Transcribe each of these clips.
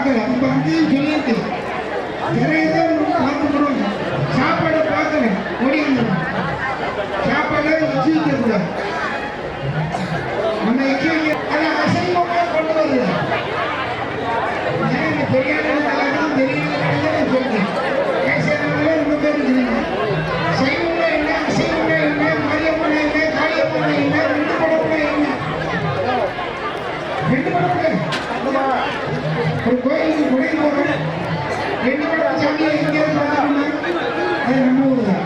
பார்க்கல. அப்ப சொல்லிட்டு நிறையதான் பார்த்துக்கிறோம். சாப்பாடை பார்க்கல ஓடி வந்துடும். சாப்பாடை வச்சு வைக்க கூடாது. நம்ம அதை அசைவமாக கொண்டு வருது. எனக்கு தெரியாத தெரியல சொல்றேன். பேசுறதுல ரொம்ப பேர் இருக்குதுங்க. சைவம்னா என்ன, அசைவம்னா என்ன, மாரியம்மனா என்ன, காளியம்மனா என்ன, ரெண்டு படம்னா என்ன, ரெண்டு படம் ஒரு கோயிலுக்கு குறைந்து போகிறோம். ரெண்டு படம் சாமியை எங்கேயாவது பார்த்தோம்னா அது நம்ம ஊர் தான்.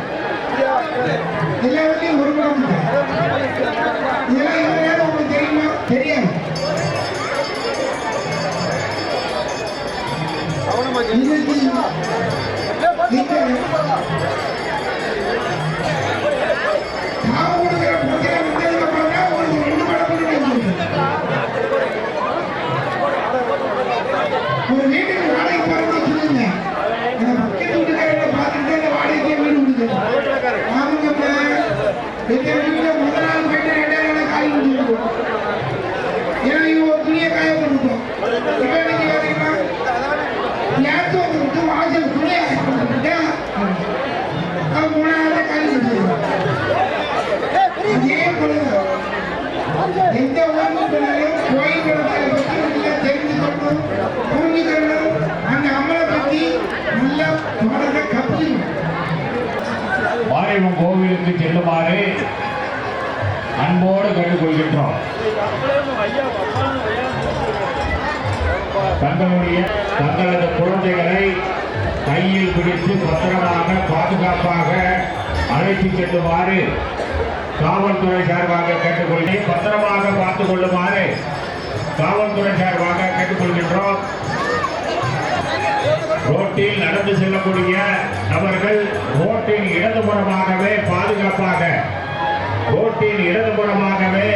எல்லா வரையும் ஒரு படம் இதெல்லாம் எங்கேயாவது உங்களுக்கு தெரியுமா? தெரியாது. ஒரு வீட்டுக்கு வாடகை பார்த்து சொல்லுங்க. அந்த பக்கத்து வீட்டுக்காரங்க பார்த்துட்டு அந்த வாடகைக்கே வீடு கொடுக்குது. அவங்க எங்க வீட்டுல முதல் நாள் போயிட்டு ரெண்டாவது நாள் காய் கொடுத்துருக்கோம். ஏன்னா இவங்க ஒரு துணியை காய போட்டுருக்கோம். இப்ப இன்னைக்கு பாத்தீங்கன்னா யாருக்கும் வந்து விட்டு வாசல் துணியை காய போட்டுக்கிட்டா அவன் மூணாவது காய் கொடுத்துருக்கோம். அதே போலதான் எந்த ஊருக்கு போனாலும் கோயில்களை பற்றி தெரிஞ்சுக்கணும், புரிஞ்சுக்கணும். அந்த அம்மனை பற்றி நல்லா தொடர்ந்து கற்றுக்கணும். மாரியம்மன் கோவிலுக்கு செல்லுமாறு அன்போடு கேட்டுக்கொள்கின்றோம். தங்களது குழந்தைகளை கையில் பிடித்து பத்திரமாக பாதுகாப்பாக அழைத்து செல்லுமாறு காவல்துறை சார்பாக கேட்டுக்கொள்கிறேன். பத்திரமாக பார்த்துக் கொள்ளுமாறு காவல்துறை சார்பாக கேட்டுக்கொள்கின்றோம். ரோட்டில் நடந்து செல்லக்கூடிய நபர்கள் ரோட்டின் இடதுபுறமாகவே பாதுகாப்பாக ரோட்டின் இடதுபுறமாகவே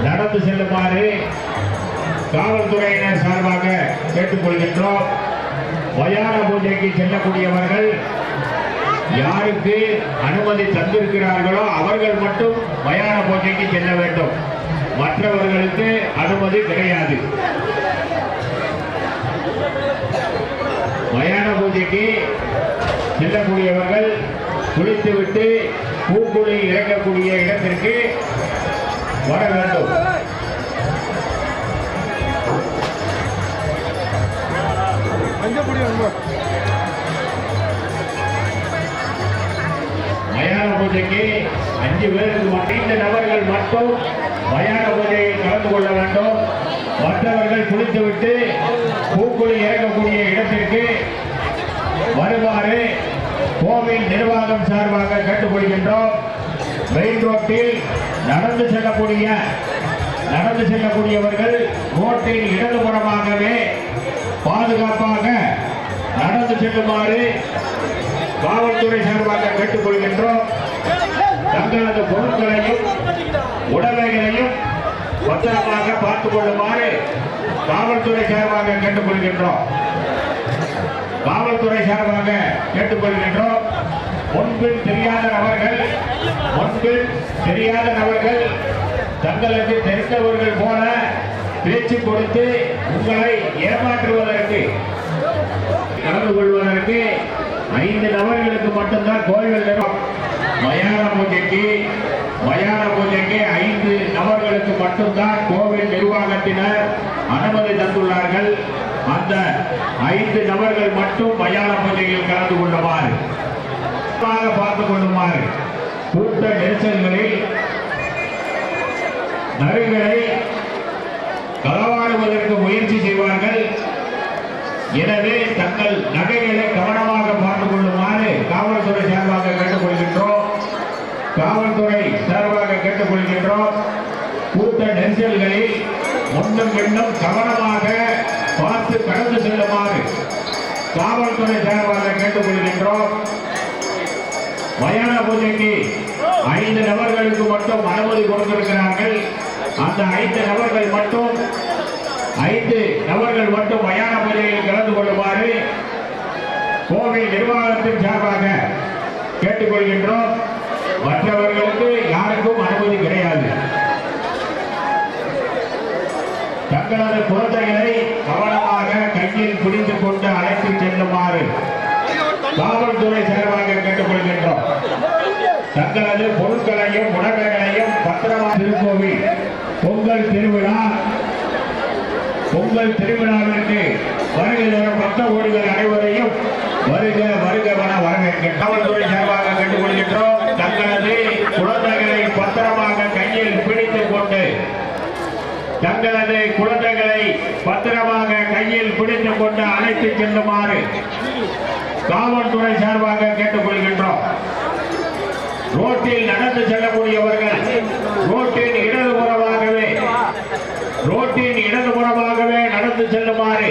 நடந்து செல்லுமாறு காவல்துறையினர் சார்பாக கேட்டுக்கொள்கின்றோம். மயான பூஜைக்கு செல்லக்கூடியவர்கள் யாருக்கு அனுமதி தந்திருக்கிறார்களோ அவர்கள் மட்டும் மயான பூஜைக்கு செல்ல வேண்டும். மற்றவர்களுக்கு அனுமதி கிடையாது. மயான பூஜைக்கு செல்லக்கூடியவர்கள் குளித்துவிட்டு பூக்குழி இறக்கக்கூடிய இடத்திற்கு வர வேண்டும். மயான பூஜைக்கு 5 பேருக்கு 5 நபர்கள் மட்டும் மயான பூஜையில் கலந்து கொள்ள வேண்டும். மற்றவர்கள் குளித்துவிட்டு பூக்குழி இறக்கக்கூடிய இடத்திற்கு வருமாறு கோவில் நிர்வாகம் சார்பாக கேட்டுக்கொள்கின்றோம். மெயின் ரோட்டில் நடந்து செல்லக்கூடியவர்கள் ரோட்டின் இடதுபுறமாகவே பாதுகாப்பாக நடந்து செல்லுமாறு காவல்துறை சார்பாக கேட்டுக்கொள்கின்றோம். தங்களது பொருட்களையும் உடமைகளையும் பத்திரமாக பார்த்துக் கொள்ளுமாறு காவல்துறை சார்பாக கேட்டுக்கொள்கின்றோம். முன்பின் தெரியாத நபர்கள் தங்களுக்கு தெரிந்தவர்கள் போல பேச்சு கொடுத்து உங்களை ஏமாற்றுவதற்கு கலந்து கொள்வதற்கு 5 நபர்களுக்கு மட்டும்தான் கோயில் நிர்வாகம் மயான பூஜைக்கு 5 நபர்களுக்கு மட்டும்தான் கோவில் நிர்வாகத்தினர் அனுமதி தந்துள்ளார்கள். அந்த 5 நபர்கள் மட்டும் மயான பூஜையில் கலந்து கொள்ளுமாறு பார்த்துக் கொள்ளுமாறு கூட்ட நெரிசல்களில் நரிகளை களவாடுவதற்கு முயற்சி செய்வார்கள். எனவே தங்கள் நகைகளை கவனமாக பார்த்துக் கொள்ளுமாறு காவல்துறை சார்பாக கேட்டுக்கொள்கின்றோம். கூட்ட நெரிசல்களில் முன்னும் பின்னும் கவனமாக பார்த்து கடந்து செல்லுமாறு காவல்துறை சார்பாக கேட்டுக்கொள்கின்றோம். மயான பூஜைக்கு 5 நபர்களுக்கு மட்டும் அனுமதி கொடுத்திருக்கிறார்கள். அந்த 5 நபர்கள் மட்டும் மயான பூஜையில் கலந்து கொள்ளுமாறு கோவில் நிர்வாகத்தின் சார்பாக கேட்டுக்கொள்கின்றோம். மற்றவர்களுக்கு யாருக்கும் அனுமதி கிடையாது. தங்களது குழந்தைகளை கவனமாக கையில் பிடித்துக் கொண்டு அழைத்து செல்லுமாறு காவல்துறை சார்பாக கேட்டுக்கொள்கின்றோம். தங்களது பொருட்களையும் உணவுகளையும் பத்திரமா திருக்கோவில் பொங்கல் திருவிழாவிற்கு வருகை தரும் பக்த கோடிகள் அனைவரையும் வருக வருகவன வரவேற்க காவல்துறை சார்பாக கேட்டுக்கொள்கின்றோம். தங்களது குழந்தைகளை பத்திரமாக கையில் பிடித்துக் கொண்டு அழைத்து செல்லுமாறு காவல்துறை சார்பாக கேட்டுக்கொள்கின்றோம். ரோட்டில் நடந்து செல்லக்கூடியவர்கள் ரோட்டின் இடதுபுறமாகவே நடந்து செல்லுமாறு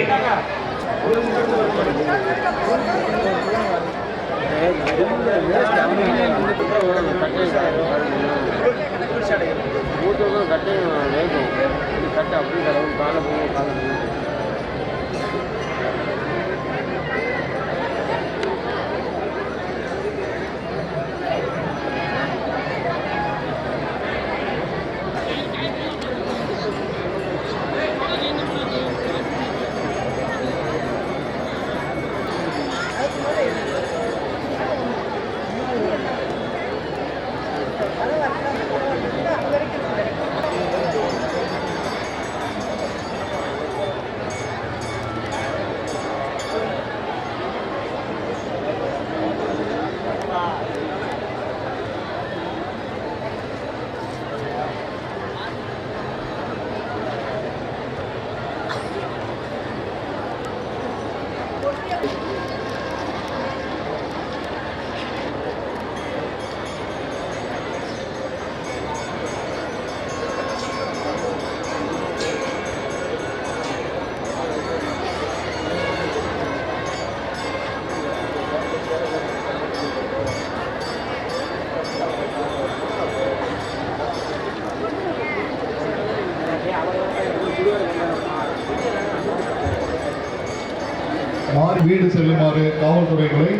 மாறி வீடு செல்லுமாறு காவல்துறைகளை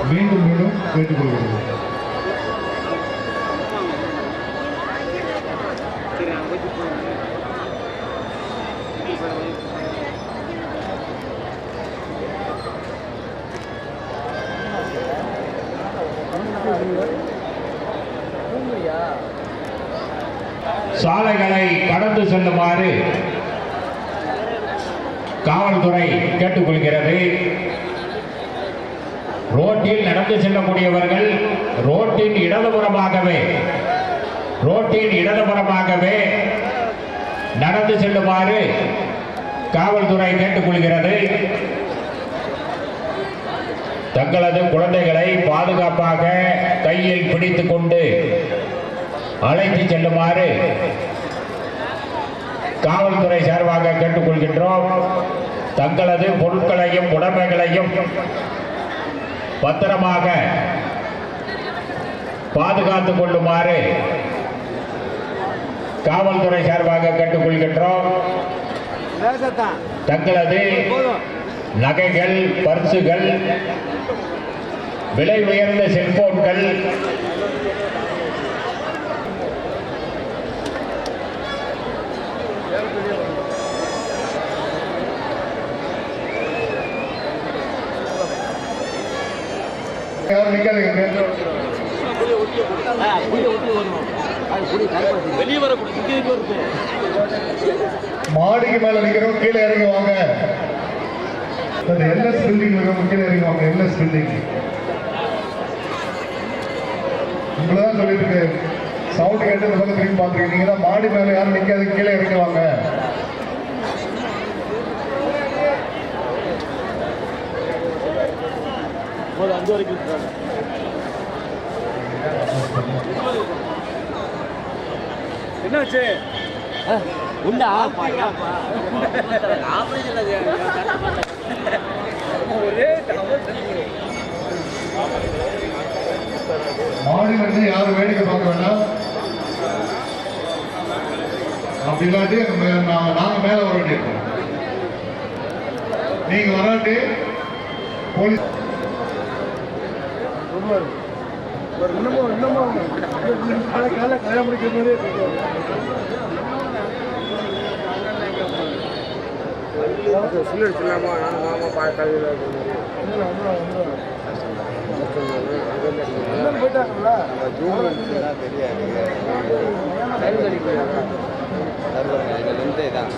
மீண்டும் மீண்டும் கேட்டுக்கொள்கிறது. சாலைகளை கடந்து செல்லுமாறு காவல்துறை கேட்டுக்கொள்கிறது. ரோட்டில் நடந்து செல்லக்கூடியவர்கள் ரோட்டின் இடதுபுறமாகவே நடந்து செல்லுமாறு காவல்துறை கேட்டுக்கொள்கிறது. தங்களது குழந்தைகளை பாதுகாப்பாக கையில் பிடித்துக் கொண்டு அழைத்து செல்லுமாறு காவல்துறை சார்பாக கேட்டுக்கொள்கின்றோம். தங்களது பொருட்களையும் உடைமைகளையும் பத்திரமாக பாதுகாத்துக் கொள்ளுமாறு காவல்துறை சார்பாக கேட்டுக்கொள்கின்றோம். தங்களது நகைகள், பர்சுகள், விலை உயர்ந்த செல்போன்கள், மாடிக்கு மேல நிக்கிறோம், கீழே இறங்கி வாங்க. எல்எஸ் பில்டிங் கீழே இறங்கி வாங்க. எல்எஸ் பில்டிங் உங்களதான் சொல்லிட்டு இருக்கு. சவுண்ட் கேட்டு இந்த பக்கம் திரும்பி பார்த்துருக்கீங்க. நீங்க தான் மாடி மேல யாரும் நிக்காது, கீழே இறங்கி வாங்க. என்னாச்சு உண்டா மாடியில் இருந்து யாரும் வேடிக்கை பார்க்க வேண்டாம். அப்படி இல்லாட்டி நாங்க மேல வர வேண்டியிருக்கோம். நீங்க வராட்டி போலீஸ் இன்னமும் காலை முடிக்கிற மாதிரி சில்லு சொல்லாமா நானும் மாமா கழுவியில் போயிட்டாங்களா ஜூம் தெரியாது இதுலேருந்து இதான்